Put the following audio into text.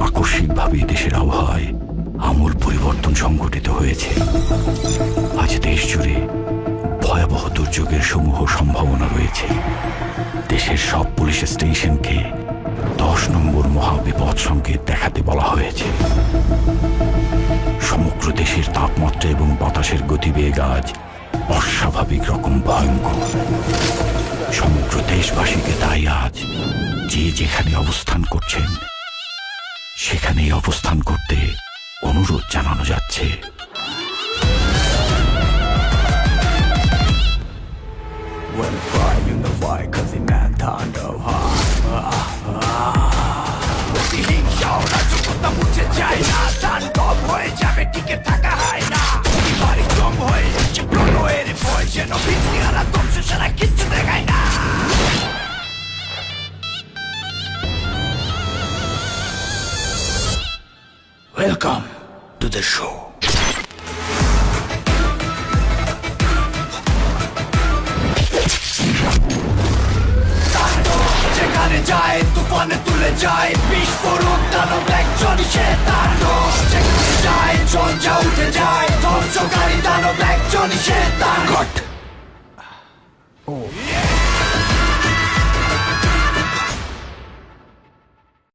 আকস্মিকভাবে দেশের আবহাওয়ায় আমূল পরিবর্তন সংঘটিত হয়েছে। আজ দেশ জুড়ে ভয়াবহ দুর্যোগের সমূহ সম্ভাবনা রয়েছে। দেশের সব পুলিশ স্টেশনকে 10 নম্বর মহাবিপদ সংকেত দেখাতে বলা হয়েছে। সমগ্র দেশের তাপমাত্রা এবং বাতাসের গতিবেগ আজ অস্বাভাবিক রকম ভয়ঙ্কর। সমগ্র দেশবাসীকে তাই আজ যে যেখানে অবস্থান করছেন সেখানেই অবস্থান করতে অনুরোধ জানানো যাচ্ছে। Welcome to the show. যেখানে যায় তুফানে তুলে যায় বিস্ফোরক দানব একজনই সে তাণ্ডব। যেখানে যায় ঝঞ্ঝা উঠে যায় ধ্বংসকারী দানব একজনই সে তাণ্ডব।